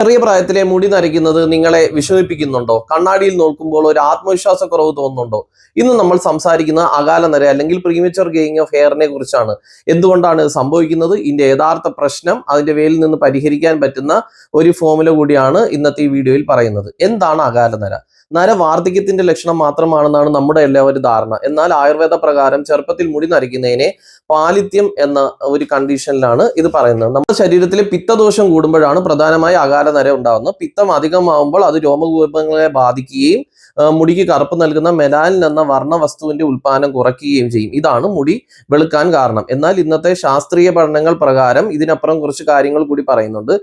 ചെറിയ പ്രായത്തിലെ മുടി നരയ്ക്കുന്നത് നിങ്ങളെ വിഷമിപ്പിക്കുന്നുണ്ടോ? കണ്ണാടിയിൽ നോക്കുമ്പോൾ ഒരു ആത്മവിശ്വാസക്കുറവ് തോന്നുന്നുണ്ടോ? ഇന്ന് നമ്മൾ സംസാരിക്കുന്ന അകാല നര അല്ലെങ്കിൽ പ്രീമച്വർ ഗെയിങ് ഓഫ് ഹെയറിനെ കുറിച്ചാണ്. എന്തുകൊണ്ടാണ് ഇത് സംഭവിക്കുന്നത്, ഇതിന്റെ യഥാർത്ഥ പ്രശ്നം, അതിന്റെ വേരിൽ നിന്ന് പരിഹരിക്കാൻ പറ്റുന്ന ഒരു ഫോമുല കൂടിയാണ് ഇന്നത്തെ ഈ വീഡിയോയിൽ പറയുന്നത്. എന്താണ് അകാല നര? നര വാർദ്ധക്യത്തിന്റെ ലക്ഷണം മാത്രമാണെന്നാണ് നമ്മുടെ എല്ലാവരും ധാരണ. എന്നാൽ ആയുർവേദ പ്രകാരം ചെറുപ്പത്തിൽ മുടി നരയ്ക്കുന്നതിനെ പാലിത്യം എന്ന ഒരു കണ്ടീഷനിലാണ് ഇത് പറയുന്നത്. നമ്മുടെ ശരീരത്തിലെ പിത്തദോഷം കൂടുമ്പോഴാണ് പ്രധാനമായി അകാല നര ഉണ്ടാകുന്നത്. പിത്തം അധികമാകുമ്പോൾ അത് രോമകൂപങ്ങളെ ബാധിക്കുകയും മുടിക്ക് കറുപ്പ് നൽകുന്ന മെലാനിൻ എന്ന വർണ്ണ വസ്തുവിന്റെ ഉൽപാദനം കുറയ്ക്കുകയും ചെയ്യും. ഇതാണ് മുടി വെളുക്കാൻ കാരണം. എന്നാൽ ഇന്നത്തെ ശാസ്ത്രീയ പഠനങ്ങൾ പ്രകാരം ഇതിനപ്പുറം കുറച്ച് കാര്യങ്ങൾ കൂടി പറയുന്നുണ്ട്.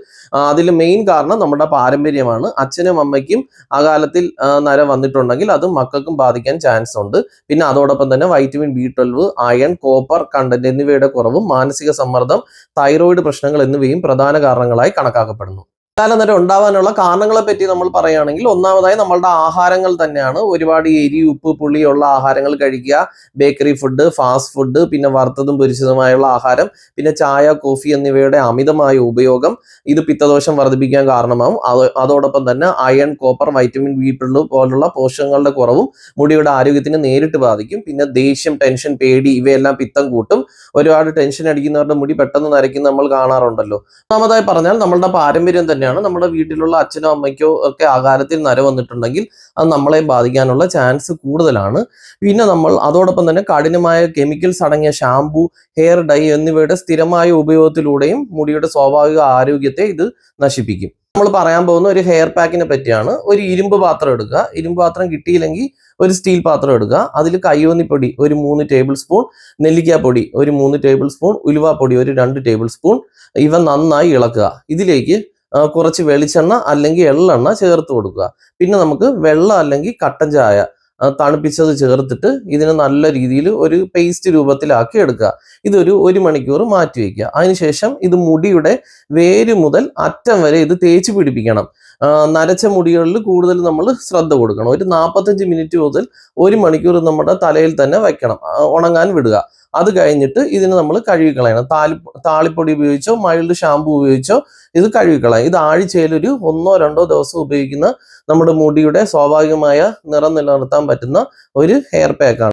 അതിൽ മെയിൻ കാരണം നമ്മുടെ പാരമ്പര്യമാണ്. അച്ഛനും അമ്മയ്ക്കും അകാലത്തിൽ നര വന്നിട്ടുണ്ടെങ്കിൽ അത് മക്കൾക്കും ബാധിക്കാൻ ചാൻസ് ഉണ്ട്. പിന്നെ അതോടൊപ്പം തന്നെ vitamin B12, iron, copper content എന്നിവയുടെ കുറവും മാനസിക സമ്മർദ്ദം, തൈറോയിഡ് പ്രശ്നങ്ങൾ എന്നിവയും പ്രധാന കാരണങ്ങളായി കണക്കാക്കപ്പെടുന്നു. അകാല നര ഉണ്ടാവാനുള്ള കാരണങ്ങളെ പറ്റി നമ്മൾ പറയുകയാണെങ്കിൽ ഒന്നാമതായി നമ്മളുടെ ആഹാരങ്ങൾ തന്നെയാണ്. ഒരുപാട് എരി, ഉപ്പ്, പുളിയുള്ള ആഹാരങ്ങൾ കഴിക്കുക, ബേക്കറി ഫുഡ്, ഫാസ്റ്റ് ഫുഡ്, പിന്നെ വറുത്തതും പൊരിച്ചതുമായുള്ള ആഹാരം, പിന്നെ ചായ, കോഫി എന്നിവയുടെ അമിതമായ ഉപയോഗം ഇത് പിത്തദോഷം വർദ്ധിപ്പിക്കാൻ കാരണമാവും. അതോടൊപ്പം തന്നെ അയൺ, കോപ്പർ, വൈറ്റമിൻ B12 പോലുള്ള പോഷകങ്ങളുടെ കുറവും മുടിയുടെ ആരോഗ്യത്തിന് നേരിട്ട് ബാധിക്കും. പിന്നെ ദേഷ്യം, ടെൻഷൻ, പേടി ഇവയെല്ലാം പിത്തം കൂട്ടും. ഒരുപാട് ടെൻഷൻ അടിക്കുന്നവരുടെ മുടി പെട്ടെന്ന് നരയ്ക്കുന്ന നമ്മൾ കാണാറുണ്ടല്ലോ. ഒന്നാമതായി പറഞ്ഞാൽ നമ്മളുടെ പാരമ്പര്യം തന്നെയാണ്. നമ്മുടെ വീട്ടിലുള്ള അച്ഛനോ അമ്മയ്ക്കോ ഒക്കെ അകാലത്തിൽ നര വന്നിട്ടുണ്ടെങ്കിൽ അത് നമ്മളെ ബാധിക്കാനുള്ള ചാൻസ് കൂടുതലാണ്. പിന്നെ നമ്മൾ അതോടൊപ്പം തന്നെ കഠിനമായ കെമിക്കൽസ് അടങ്ങിയ ഷാംപൂ, ഹെയർ ഡൈ എന്നിവയുടെ സ്ഥിരമായ ഉപയോഗത്തിലൂടെയും മുടിയുടെ സ്വാഭാവിക ആരോഗ്യത്തെ ഇത് നശിപ്പിക്കും. നമ്മൾ പറയാൻ പോകുന്ന ഒരു ഹെയർ പാക്കിനെ പറ്റിയാണ്. ഒരു ഇരുമ്പ് പാത്രം എടുക്കുക. ഇരുമ്പ് പാത്രം കിട്ടിയില്ലെങ്കിൽ ഒരു സ്റ്റീൽ പാത്രം എടുക്കുക. അതിൽ കയ്യോന്നിപ്പൊടി ഒരു 3 ടേബിൾ സ്പൂൺ, നെല്ലിക്കാപ്പൊടി ഒരു 3 ടേബിൾ സ്പൂൺ, ഉലുവാപ്പൊടി ഒരു 2 ടേബിൾ സ്പൂൺ, ഇവ നന്നായി ഇളക്കുക. ഇതിലേക്ക് കുറച്ച് വെളിച്ചെണ്ണ അല്ലെങ്കിൽ എള്ളെണ്ണ ചേർത്ത് കൊടുക്കുക. പിന്നെ നമുക്ക് വെള്ളം അല്ലെങ്കിൽ കട്ടൻ ചായ തണുപ്പിച്ചത് ചേർത്തിട്ട് ഇതിനെ നല്ല രീതിയിൽ ഒരു പേസ്റ്റ് രൂപത്തിലാക്കി എടുക്കുക. ഇതൊരു 1 മണിക്കൂർ മാറ്റി വയ്ക്കുക. അതിനുശേഷം ഇത് മുടിയുടെ വേര് മുതൽ അറ്റം വരെ ഇത് തേച്ച് പിടിപ്പിക്കണം. നരച്ച മുടികളിൽ കൂടുതൽ നമ്മൾ ശ്രദ്ധ കൊടുക്കണം. ഒരു 45 മിനിറ്റ് മുതൽ 1 മണിക്കൂർ നമ്മുടെ തലയിൽ തന്നെ വയ്ക്കണം, ഉണങ്ങാൻ വിടുക. അത് കഴിഞ്ഞിട്ട് ഇതിന് നമ്മൾ കഴുകിക്കളയണം. താളിപ്പൊടി ഉപയോഗിച്ചോ മൈൽഡ് ഷാമ്പു ഉപയോഗിച്ചോ ഇത് കഴുകിക്കളയാം. ഇത് ആഴ്ചയിൽ ഒരു 1-2 ദിവസം ഉപയോഗിക്കുന്ന നമ്മുടെ മുടിയുടെ സ്വാഭാവികമായ നിറം നിലനിർത്താൻ പറ്റുന്ന ഒരു ഹെയർ പാക്കാണ്.